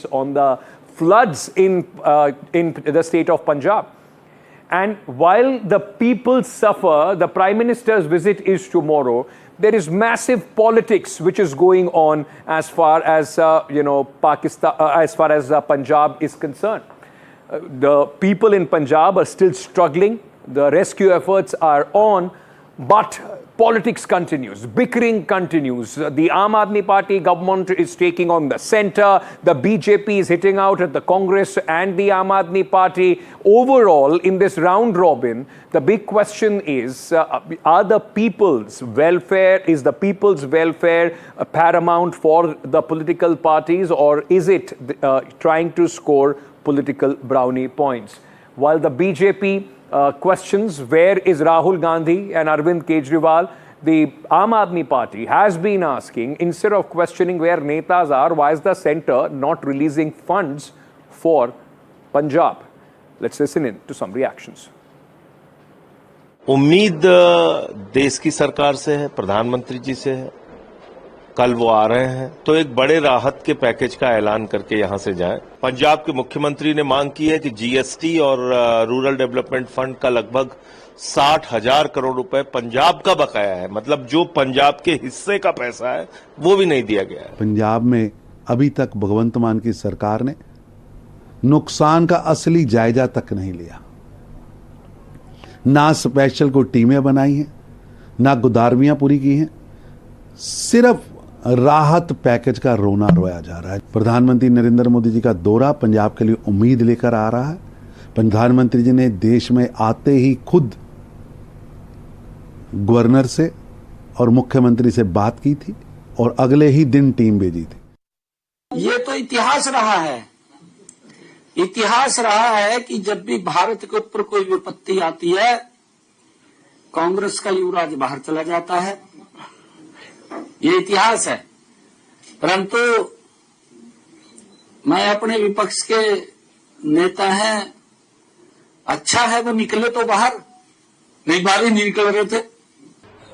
on the floods in the state of Punjab. And while the people suffer, the Prime Minister's visit is tomorrow. There is massive politics which is going on as far as Pakistan, as far as Punjab is concerned. The people in Punjab are still struggling. The rescue efforts are on, but politics continues, bickering continues. The Aam Aadmi Party government is taking on the centre. The BJP is hitting out at the Congress and the Aam Aadmi Party. Overall, in this round robin, the big question is, are the people's welfare, is the people's welfare paramount for the political parties, or is it trying to score political brownie points? While the BJP questions where is Rahul Gandhi and Arvind Kejriwal, the Aam Aadmi Party has been asking, instead of questioning where netas are, why is the centre not releasing funds for Punjab? Let's listen in to some reactions. उम्मीद देश की सरकार से है, प्रधानमंत्री जी से है। कल वो आ रहे हैं तो एक बड़े राहत के पैकेज का ऐलान करके यहां से जाएं। पंजाब के मुख्यमंत्री ने मांग की है कि जीएसटी और रूरल डेवलपमेंट फंड का लगभग 60,000 करोड़ रुपए पंजाब का बकाया है, मतलब जो पंजाब के हिस्से का पैसा है वो भी नहीं दिया गया है। पंजाब में अभी तक भगवंत मान की सरकार ने नुकसान का असली जायजा तक नहीं लिया। ना स्पेशल को टीमें बनाई हैं, ना गुदारवियां पूरी की हैं, सिर्फ राहत पैकेज का रोना रोया जा रहा है। प्रधानमंत्री नरेंद्र मोदी जी का दौरा पंजाब के लिए उम्मीद लेकर आ रहा है। प्रधानमंत्री जी ने देश में आते ही खुद गवर्नर से और मुख्यमंत्री से बात की थी और अगले ही दिन टीम भेजी थी। ये तो इतिहास रहा है, इतिहास रहा है कि जब भी भारत के ऊपर कोई विपत्ति आती है, कांग्रेस का युवराज बाहर चला जाता है। ये इतिहास है। परंतु मैं अपने विपक्ष के नेता हैं, अच्छा है वो निकले तो बाहर, नहीं बाहर ही नहीं निकल रहे थे।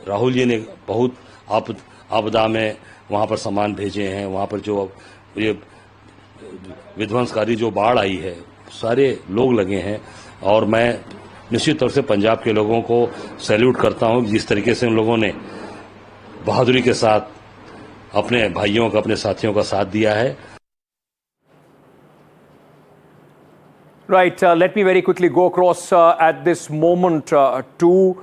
राहुल जी ने बहुत आपदा में वहां पर सामान भेजे हैं, वहां पर जो ये विध्वंसकारी जो बाढ़ आई है, सारे लोग लगे हैं और मैं निश्चित तौर से पंजाब के लोगों को सैल्यूट करता हूं जिस तरीके से उन लोगों ने बहादुरी के साथ अपने भाइयों का, अपने साथियों का साथ दिया है। Right, let me very quickly go across at this moment to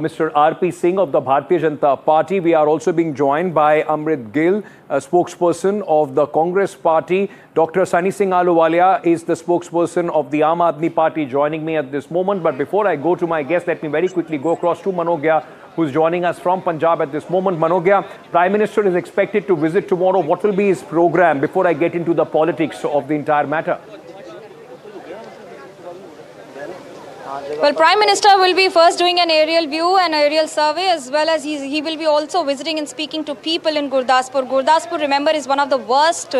Mr. R.P. Singh of the Bharatiya Janata Party. We are also being joined by Amrit Gill, a spokesperson of the Congress Party. Dr. Sunny Singh Ahluwalia is the spokesperson of the Aam Aadmi Party, joining me at this moment. But before I go to my guest, let me very quickly go across to Manogya, who's joining us from Punjab at this moment. Manogya, Prime Minister is expected to visit tomorrow. What will be his program before I get into the politics of the entire matter? Well, Prime Minister will be first doing an aerial view and aerial survey, as well as he will be also visiting and speaking to people in Gurdaspur. Gurdaspur, remember, is one of the worst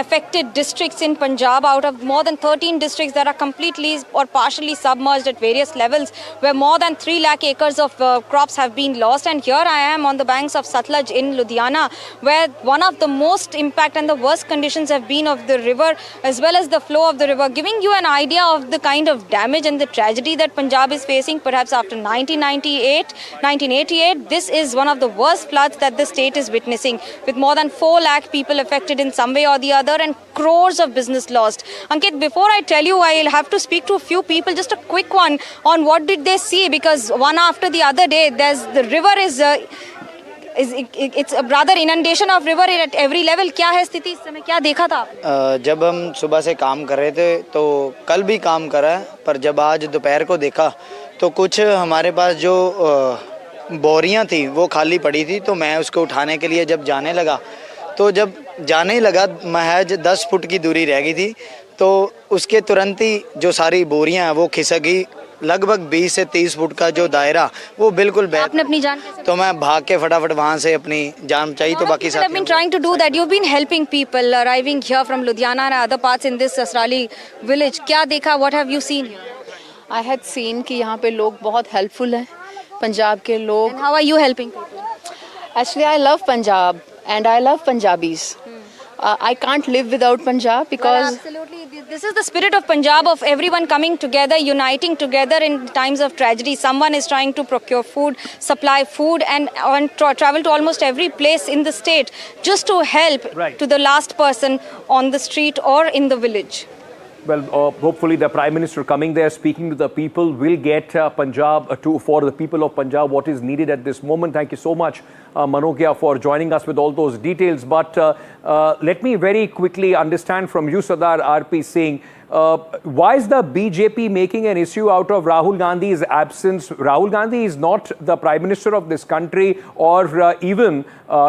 affected districts in Punjab. Out of more than 13 districts that are completely or partially submerged at various levels, where more than 3 lakh acres of crops have been lost. And here I am on the banks of Satluj in Ludhiana, where one of the most impact and the worst conditions have been of the river, as well as the flow of the river, giving you an idea of the kind of damage and the tragedy that Punjab is facing. Perhaps after 1988, this is one of the worst floods that the state is witnessing, with more than 4 lakh people affected in some way or the other and crores of business lost. Ankit, before I tell you, I'll have to speak to a few people, just a quick one on what did they see, because one after the other day, the river is it's a rather inundation of river at every level. क्या है स्थिति इस समय, क्या देखा था आप? जब हम सुबह से काम कर रहे थे तो कल भी काम करा है, पर जब आज दोपहर को देखा तो कुछ हमारे पास जो बोरियां थी वो खाली पड़ी थी, तो मैं उसको उठाने के लिए जब जाने लगा तो जब जाने लगा महज 10 फुट की दूरी रह गई थी, तो उसके तुरंत ही जो सारी बोरियां हैं वो खिसक गई। लगभग 20 से 30 फुट का जो दायरा वो बिल्कुल आपने अपनी जान कैसे, तो मैं भाग के फटाफट वहां से अपनी जान बचाई। तो बाकी I've been trying to do that. You've been helping people arriving here from Ludhiana and other parts in this Asrali village. क्या देखा? What have you seen? I had seen कि यहाँ पे लोग बहुत helpful हैं, पंजाब के लोग। And how are you helping people? Actually, I love Punjab and I love Punjabis. I can't live without Punjab Well, because absolutely. This is the spirit of Punjab, of everyone coming together, uniting together in times of tragedy. Someone is trying to procure food, supply food, and travel to almost every place in the state just to help Right. to the last person on the street or in the village. Well, hopefully the Prime Minister coming there, speaking to the people, will get Punjab for the people of Punjab what is needed at this moment. Thank you so much, Manokia, for joining us with all those details. But let me very quickly understand from you, Sardar RP Singh, why is the BJP making an issue out of Rahul Gandhi's absence? Rahul Gandhi is not the Prime Minister of this country or even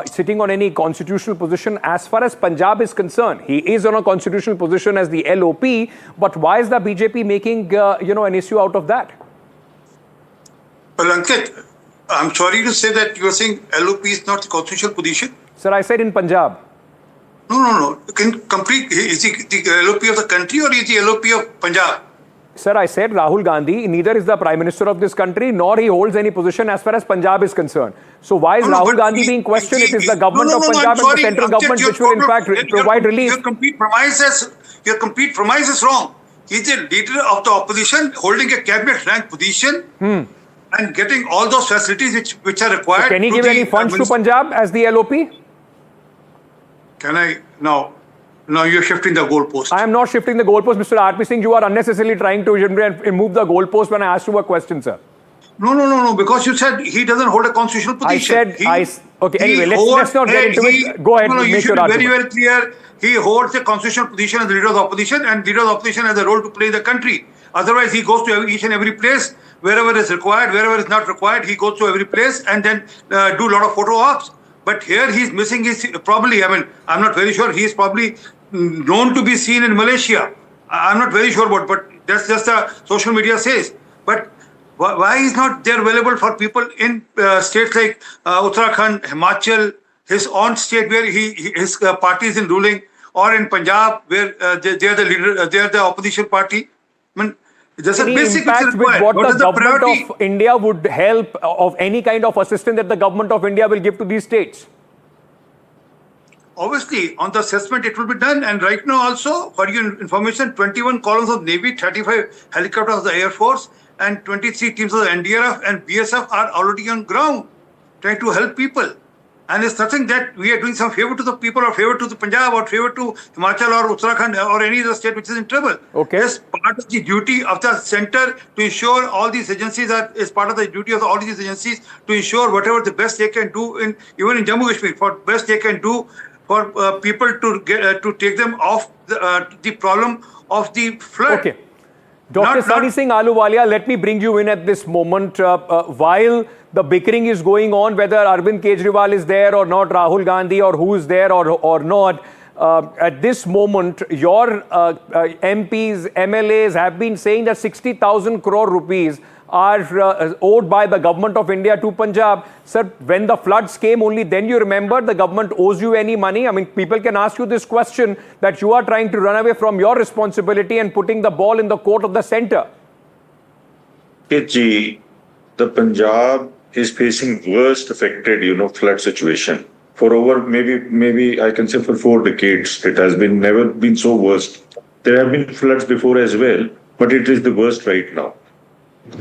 sitting on any constitutional position as far as Punjab is concerned. He is on a constitutional position as the LOP, but why is the BJP making an issue out of that? Well, Ankit, I'm sorry to say that you are saying LOP is not the constitutional position. Sir, I said in Punjab. No. Is he the LOP of the country or is he LOP of Punjab? Sir, I said Rahul Gandhi neither is the Prime Minister of this country nor he holds any position as far as Punjab is concerned. So why is Rahul Gandhi being questioned? It is the government of Punjab and the central government which will in fact provide relief. Your complete premise is wrong. He's the leader of the opposition holding a cabinet rank position and getting all those facilities which are required. So can he give any funds to Punjab as the LOP? Can I now? Now you're shifting the goalpost. I am not shifting the goalpost, Mr. RP Singh. You are unnecessarily trying to move the goalpost when I asked you a question, sir. No. Because you said he doesn't hold a constitutional position. Okay. Anyway, let's not get into it. Go ahead. You should be very, very clear. He holds a constitutional position as the leader of the opposition, and leader of the opposition has a role to play in the country. Otherwise, he goes to each and every place wherever is required, wherever is not required. He goes to every place and then do a lot of photo ops. But here he's missing his probably. I mean, I'm not very sure. He's probably known to be seen in Malaysia. I'm not very sure about, but that's just the social media says. But why is not there available for people in states like Uttarakhand, Himachal, his own state where his party is in ruling, or in Punjab where they are the leader, they are the opposition party? I mean, there's a basic impact with what the government of India would help of any kind of assistance that the government of India will give to these states? Obviously, on the assessment, it will be done. And right now also, for your information, 21 columns of Navy, 35 helicopters of the Air Force, and 23 teams of the NDRF and BSF are already on ground trying to help people. And it's nothing that we are doing some favor to the people or favor to the Punjab or favor to Himachal or Uttarakhand or any other state which is in trouble. Okay. It's part of the duty of the center to ensure all these agencies is part of the duty of all these agencies to ensure whatever the best they can do even in Jammu Kashmir, for best they can do for people to get to take them off the problem of the flood. Okay. Dr. Sunny Singh Ahluwalia, let me bring you in at this moment. While the bickering is going on, whether Arvind Kejriwal is there or not, Rahul Gandhi or who is there or not, at this moment, your MPs, MLAs have been saying that 60,000 crore rupees are owed by the government of India to Punjab. Sir, when the floods came, only then you remember the government owes you any money? I mean, people can ask you this question that you are trying to run away from your responsibility and putting the ball in the court of the center. The Punjab is facing worst affected, flood situation. For over maybe I can say for 4 decades, it has never been so worst. There have been floods before as well, but it is the worst right now.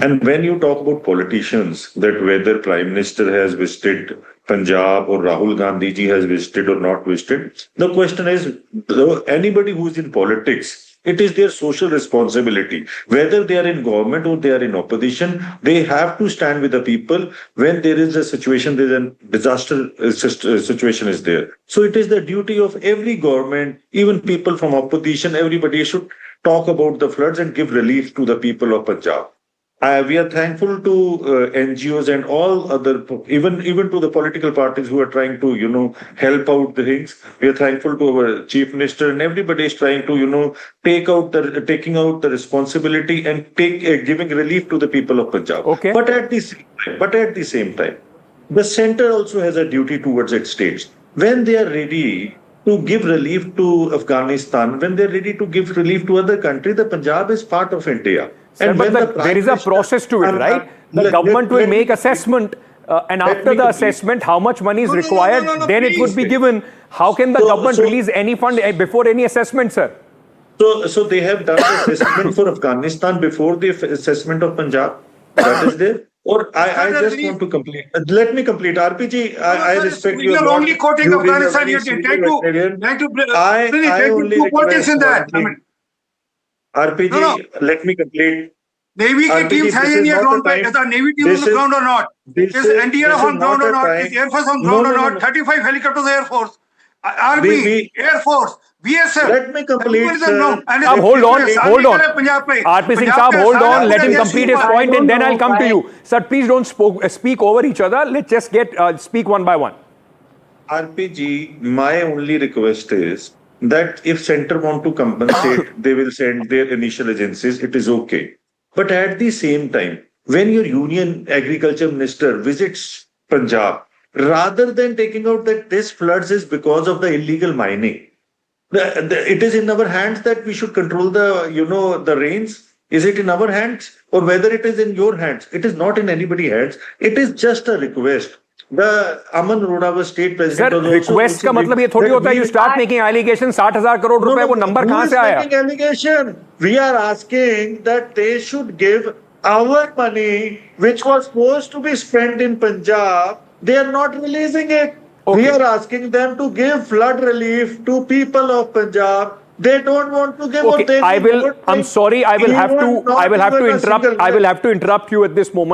And when you talk about politicians, that whether Prime Minister has visited Punjab or Rahul Gandhi ji has visited or not visited, the question is, anybody who is in politics, it is their social responsibility. Whether they are in government or they are in opposition, they have to stand with the people when there is a situation, there is a disaster situation is there. So it is the duty of every government, even people from opposition, everybody should talk about the floods and give relief to the people of Punjab. We are thankful to NGOs and all other, even to the political parties who are trying to, help out the things. We are thankful to our Chief Minister, and everybody is trying to, taking out the responsibility and giving relief to the people of Punjab. Okay. But at the same time, the center also has a duty towards its states. When they are ready to give relief to Afghanistan, when they're ready to give relief to other countries, the Punjab is part of India. Sir, but there is a process to it, right? The government will make assessment And Let after me the complete. assessment, how much money is No, no, no, required, no, no, then it would be please. given. How can the So- government so- release any fund before any assessment, sir? So they have done the assessment for Afghanistan before the assessment of Punjab. That is there. Or I just want to complete. Let me complete. RPG, I sir, respect you you a are lot. only quoting You being a Afghanistan. very You're senior trying veteran. I only two politics request in that. one thing. RPG, No, no. let me complete. Navy की RPG, teams this हैं is या नहीं not ground the पे? time. Is the Navy team This on the is- ground or not? this Is is- NDRF this is on ground not or a not? time. Is Air Force on No, ground no, or no, not? no. 35 helicopters Air Force, Army, We- Air Force, BSF. Let me complete, Everyone is on sir. ground. And Saab, hold on, it's hold on. Punjab पे. RP Singh Punjab Saab, के hold सारे on. Let him पूरे complete his देश point की and then बात- I'll come to you. Sir, please don't speak over each other. Let's just speak one by one. RPG, my only request is that if center want to compensate, they will send their initial agencies. It is okay. But at the same time, when your union agriculture minister visits Punjab, rather than taking out that this floods is because of the illegal mining, it is in our hands that we should control the rains. Is it in our hands or whether it is in your hands? It is not in anybody's hands. It is just a request. The Aman Arora was state president. Sir, was also request का मतलब ये थोड़ी that होता है. we- You start making allegation. 60,000 crore रुपए, वो number who कहाँ is से आया? making allegation? We are asking that they should give our money, which was supposed to be spent in Punjab. They are not releasing it. We Okay. are asking them to give flood relief to people of Punjab. They don't want to give. Or Okay, they I will. don't I'm think sorry. I will have even to. not I will have to even a interrupt. single I will have to interrupt you at this moment.